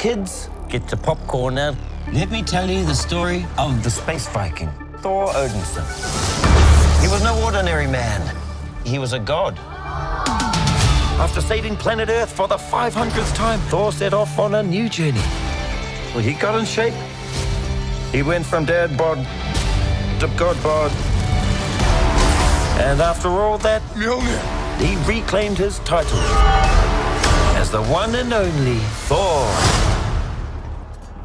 kids, get your popcorn now. Let me tell you the story of the space Viking, Thor Odinson. He was no ordinary man. He was a god. After saving planet Earth for the 500th time, Thor set off on a new journey. Well, he got in shape. He went from dad bod to god bod. And after all that, he reclaimed his title as the one and only Thor.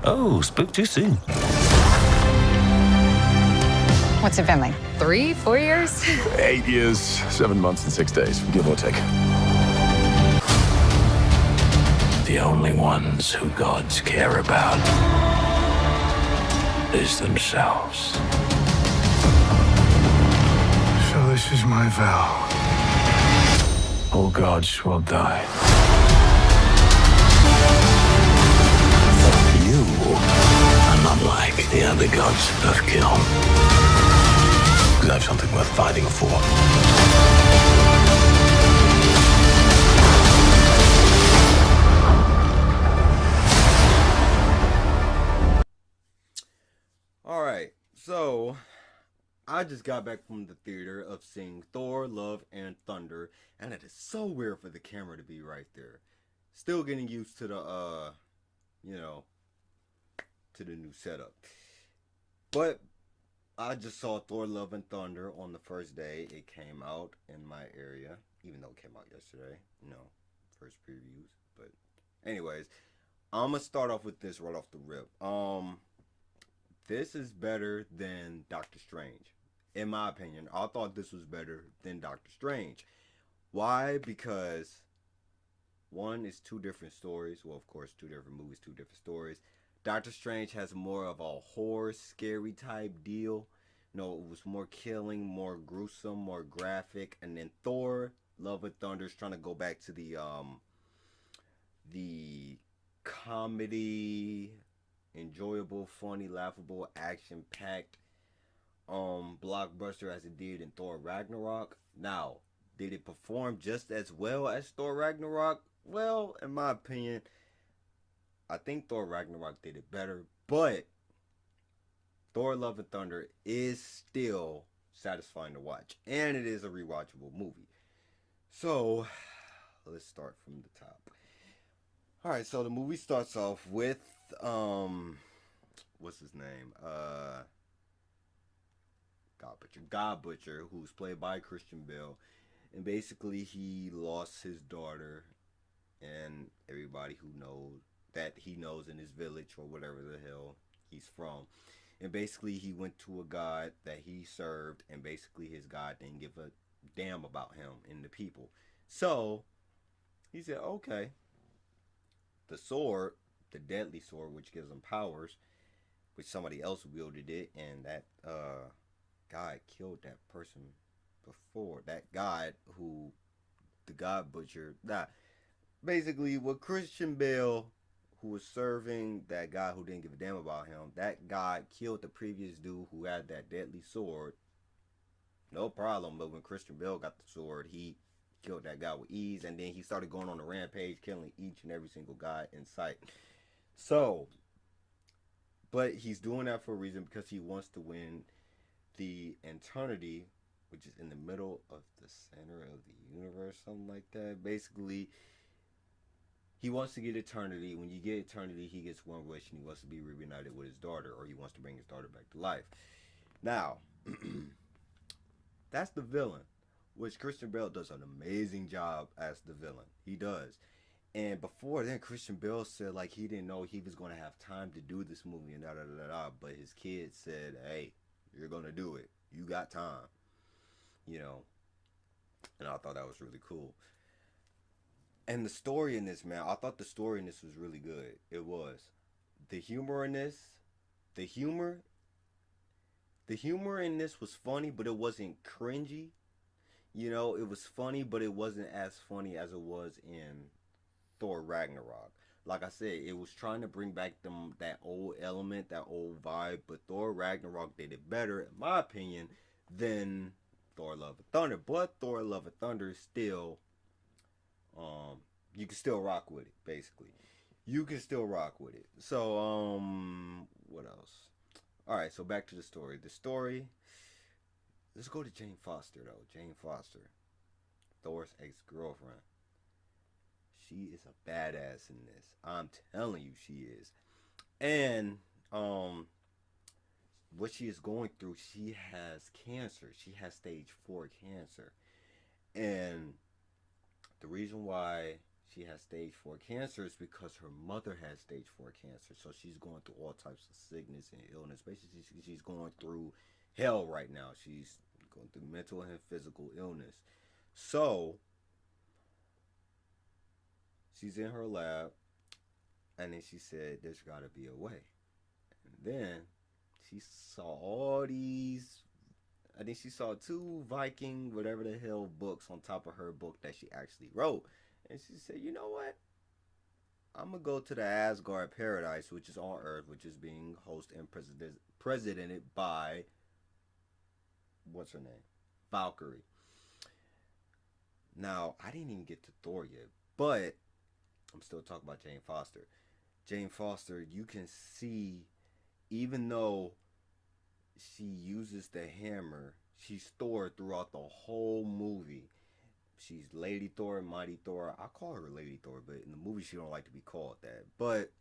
Oh, spoke too soon. What's it been, like 3, 4 years? 8 years, 7 months, and 6 days, give or take. The only ones who gods care about is themselves. So this is my vow. All gods will die. You are not like the other gods of kill. Because I have something worth fighting for. Alright, so I just got back from the theater of seeing Thor, Love, and Thunder, and it is so weird for the camera to be right there. Still getting used to the, to the new setup. But I just saw Thor, Love, and Thunder on the first day it came out in my area, even though it came out yesterday, first previews. But anyways, I'm going to start off with this right off the rip. This is better than Doctor Strange. In my opinion, I thought this was better than Doctor Strange. Why? Because one is 2 different stories. Well, of course, 2 different movies, 2 different stories. Doctor Strange has more of a horror, scary type deal. It was more killing, more gruesome, more graphic. And then Thor, Love and Thunder is trying to go back to the comedy, enjoyable, funny, laughable, action-packed blockbuster as it did in Thor Ragnarok. Now, did it perform just as well as Thor Ragnarok? Well, in my opinion, I think Thor Ragnarok did it better, but Thor Love and Thunder is still satisfying to watch, and it is a rewatchable movie. So, let's start from the top. Alright, so the movie starts off with, what's his name? God Butcher, who's played by Christian Bale. And basically he lost his daughter and everybody who knows that he knows in his village or whatever the hell he's from. And basically he went to a god that he served, and basically his god didn't give a damn about him and the people. So he said, okay, the sword, the deadly sword, which gives him powers, which somebody else wielded it, and that guy killed that person before. That god who, the God Butcher, basically what Christian Bale, who was serving that guy who didn't give a damn about him, that guy killed the previous dude who had that deadly sword. No problem, but when Christian Bale got the sword, he killed that guy with ease, and then he started going on a rampage, killing each and every single guy in sight. So, but he's doing that for a reason, because he wants to win the eternity, which is in the middle of the center of the universe, something like that. Basically, he wants to get eternity. When you get eternity, he gets one wish, and he wants to be reunited with his daughter, or he wants to bring his daughter back to life. Now, that's the villain, which Christian Bale does an amazing job as the villain. He does. And before then, Christian Bale said like he didn't know he was going to have time to do this movie and but his kids said, hey, you're going to do it. You got time. And I thought that was really cool. And the story in this, man, I thought the story in this was really good. It was. The humor in this was funny, but it wasn't cringy. It was funny, but it wasn't as funny as it was in Thor Ragnarok. Like I said, it was trying to bring back that old element, that old vibe, but Thor Ragnarok did it better, in my opinion, than Thor Love and Thunder. But Thor Love and Thunder is still, you can still rock with it, basically. you can still rock with it. So what else? All right, so back to the story. The story. Let's go to Jane Foster though. Jane Foster, Thor's ex-girlfriend. She is a badass in this. I'm telling you, she is. And what she is going through, she has cancer. She has stage 4 cancer. And the reason why she has stage 4 cancer is because her mother has stage 4 cancer. So she's going through all types of sickness and illness. Basically, she's going through hell right now. She's going through mental and physical illness. So she's in her lab, and then she said, there's got to be a way. And then she saw all these, I think she saw 2 Viking, whatever the hell, books on top of her book that she actually wrote. And she said, you know what? I'm going to go to the Asgard paradise, which is on Earth, which is being hosted and presidented by, what's her name? Valkyrie. Now, I didn't even get to Thor yet, but I'm still talking about Jane Foster. Jane Foster, you can see, even though she uses the hammer, she's Thor throughout the whole movie. She's Lady Thor, Mighty Thor. I call her Lady Thor, but in the movie she don't like to be called that. But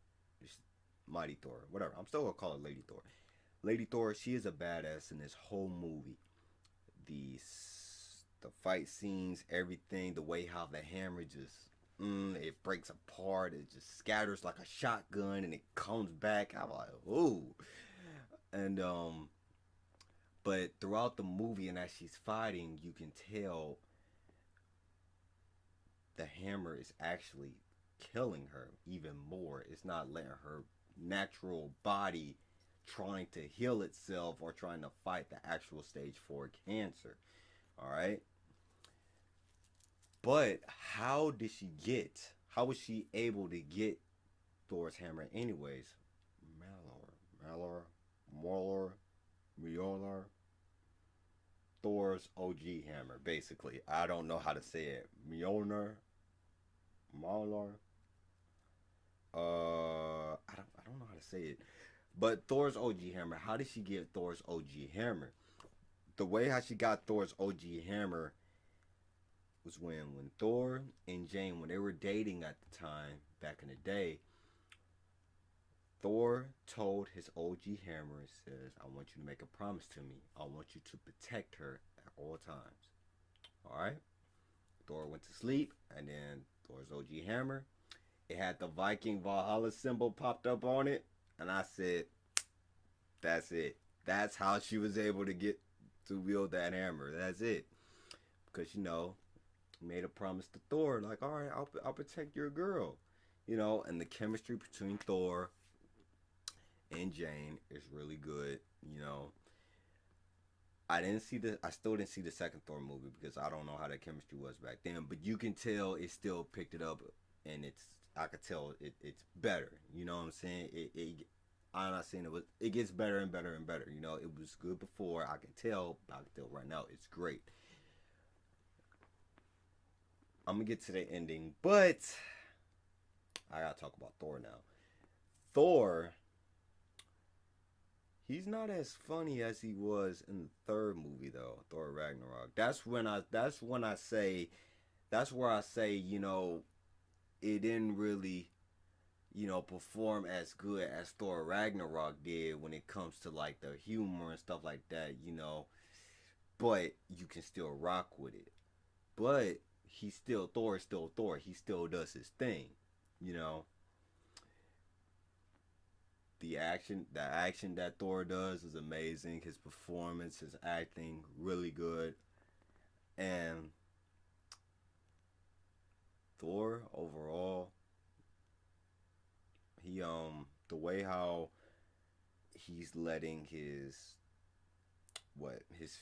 Mighty Thor, whatever. I'm still gonna call her Lady Thor. Lady Thor, she is a badass in this whole movie. The fight scenes, everything, the way how the hammer just it breaks apart, it just scatters like a shotgun, and it comes back. I'm like, ooh. And but throughout the movie, and as she's fighting, you can tell the hammer is actually killing her even more. It's not letting her natural body trying to heal itself or trying to fight the actual stage 4 cancer. All right. But how was she able to get Thor's hammer anyways? Mjolnir. Thor's OG hammer, basically. I don't know how to say it. Mjolnir. I don't know how to say it. But Thor's OG hammer. How did she get Thor's OG hammer? The way how she got Thor's OG hammer was when Thor and Jane, when they were dating at the time, back in the day, Thor told his OG hammer, and says, I want you to make a promise to me. I want you to protect her at all times. Alright? Thor went to sleep, and then Thor's OG hammer, it had the Viking Valhalla symbol popped up on it, and I said, that's it. That's how she was able to wield that hammer. That's it. Because, made a promise to Thor, like, all right, I'll protect your girl. And the chemistry between Thor and Jane is really good. I still didn't see the second Thor movie because I don't know how that chemistry was back then, but you can tell it still picked it up, and I could tell it's better. You know what I'm saying? I'm not saying it gets better and better and better. It was good before. I can tell right now it's great. I'm gonna get to the ending, but I gotta talk about Thor now. Thor, he's not as funny as he was in the third movie though, Thor Ragnarok. That's where I say, it didn't really, perform as good as Thor Ragnarok did when it comes to like the humor and stuff like that, but you can still rock with it. But Thor is still Thor. He still does his thing, The action that Thor does is amazing. His performance, his acting, really good. And Thor overall, he the way how he's letting his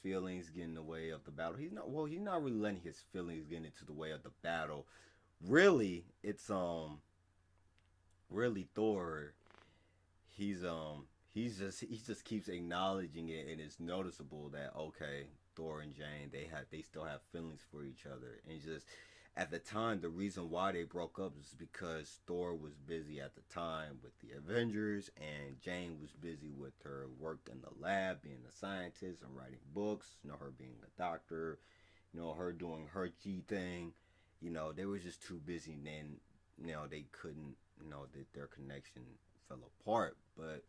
feelings get in the way of the battle. He's not really letting his feelings get into the way of the battle. Really, it's really Thor. He just keeps acknowledging it, and it's noticeable that okay, Thor and Jane, they still have feelings for each other, and just At the time, the reason why they broke up is because Thor was busy at the time with the Avengers, and Jane was busy with her work in the lab, being a scientist and writing books, her being a doctor, her doing her G thing. They were just too busy, and then, they couldn't, their connection fell apart. But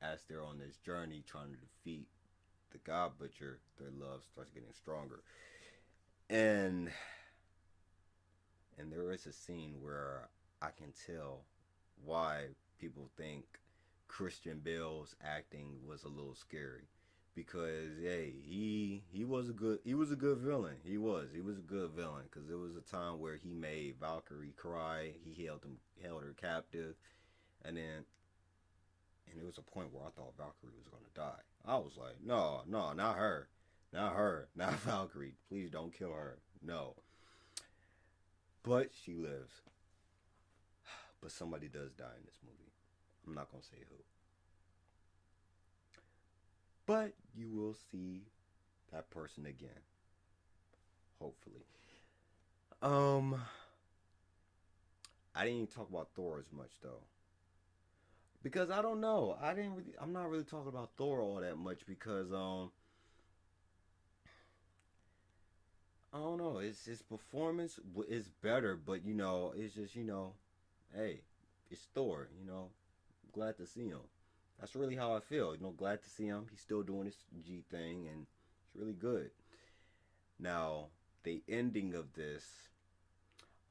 as they're on this journey trying to defeat the God Butcher, their love starts getting stronger. And there is a scene where I can tell why people think Christian Bale's acting was a little scary, because he was a good villain. He was a good villain, because there was a time where he made Valkyrie cry. He held her captive, and there was a point where I thought Valkyrie was gonna die. I was like, no, not her. Not Valkyrie. Please don't kill her. No. But she lives. But somebody does die in this movie. I'm not going to say who. But you will see that person again. Hopefully. I didn't even talk about Thor as much, though. Because I don't know. I'm not really talking about Thor all that much, because I don't know. His performance is better, but it's just hey, it's Thor. Glad to see him. That's really how I feel. Glad to see him. He's still doing his G thing, and it's really good. Now, the ending of this.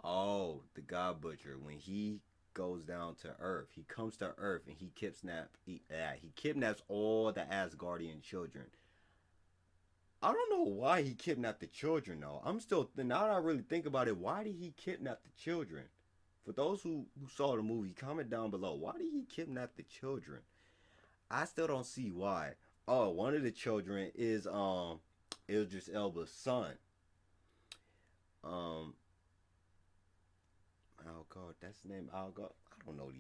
Oh, the God Butcher, when he goes down to Earth, he comes to Earth and he kidnaps all the Asgardian children. I don't know why he kidnapped the children, though. Now that I really think about it, why did he kidnap the children? For those who saw the movie, comment down below. Why did he kidnap the children? I still don't see why. Oh, one of the children is Idris Elba's son. Oh God, that's the name. I don't know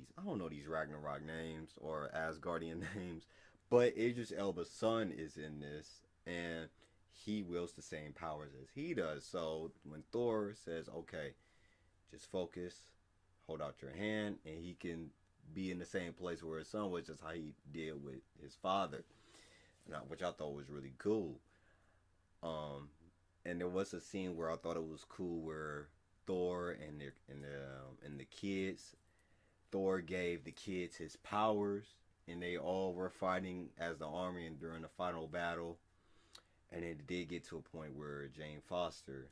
these Ragnarok names or Asgardian names, but Idris Elba's son is in this, and he wields the same powers as he does. So when Thor says, okay, just focus, hold out your hand, and he can be in the same place where his son was, just how he did with his father, which I thought was really cool. And there was a scene where I thought it was cool, where Thor and the kids, Thor gave the kids his powers, and they all were fighting as the army and during the final battle. And it did get to a point where Jane Foster,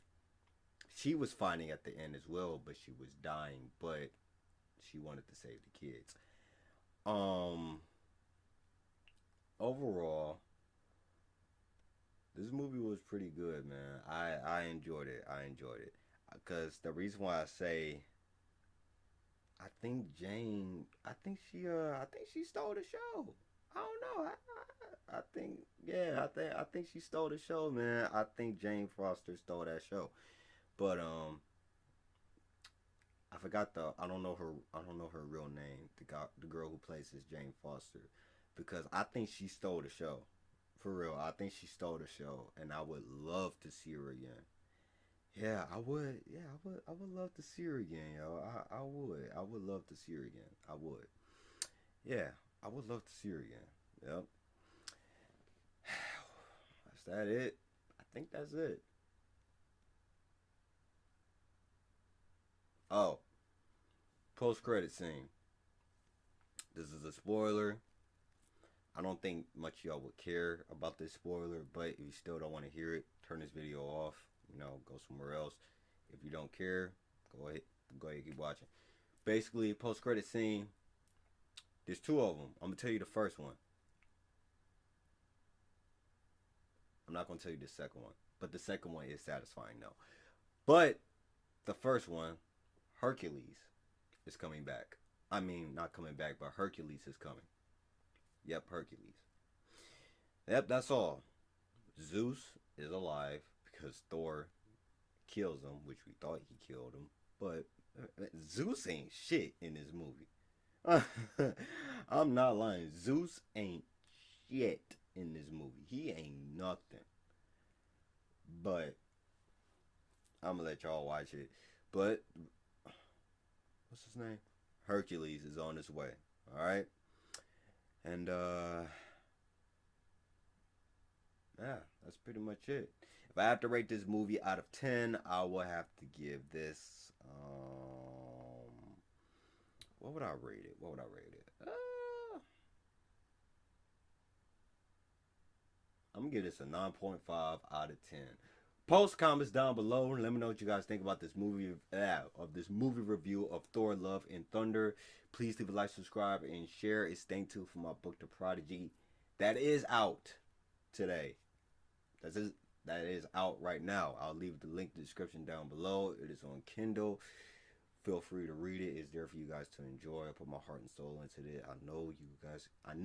she was fighting at the end as well, but she was dying, but she wanted to save the kids. Overall, this movie was pretty good, man. I enjoyed it. Because the reason why I say, I think she stole the show. I don't know. I think she stole the show, man. I think Jane Foster stole that show. But I don't know her real name. The girl who plays as Jane Foster, because I think she stole the show. For real, I think she stole the show, and I would love to see her again. Yeah, I would. Yeah, I would love to see her again, yo. I would. I would love to see her again. I would. Yeah, I would love to see her again. Yep. Is that it? I think that's it. Oh, post-credit scene. This is a spoiler. I don't think much of y'all would care about this spoiler, but if you still don't want to hear it, turn this video off. Go somewhere else. If you don't care, go ahead, keep watching. Basically, post-credit scene. There's two of them. I'm gonna tell you the first one. I'm not gonna tell you the second one, but the second one is satisfying though. But the first one, Hercules, is coming back. I mean, not coming back, but Hercules is coming. Yep, Hercules. Yep, that's all. Zeus is alive because Thor kills him, which we thought he killed him. But Zeus ain't shit in this movie. I'm not lying. Zeus ain't shit in this movie. He ain't nothing. But I'm gonna let y'all watch it. But what's his name? Hercules is on his way. All right, and yeah, that's pretty much it. If I have to rate this movie out of 10, I will have to give this. What would I rate it? I'm gonna give this a 9.5 out of 10. Post comments down below and let me know what you guys think about this movie, review of Thor: Love and Thunder. Please leave a like, subscribe, and share. It's stay tuned for my book, The Prodigy. That is out today. That is out right now. I'll leave the link in the description down below. It is on Kindle. Feel free to read it. It's there for you guys to enjoy. I put my heart and soul into it. I know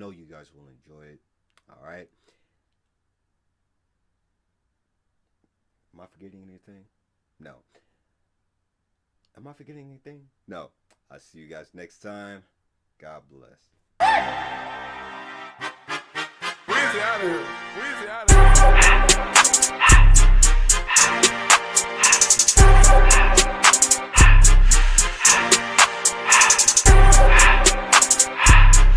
you guys will enjoy it. All right. Am I forgetting anything? No. Am I forgetting anything? No. I'll see you guys next time. God bless. We're out of here.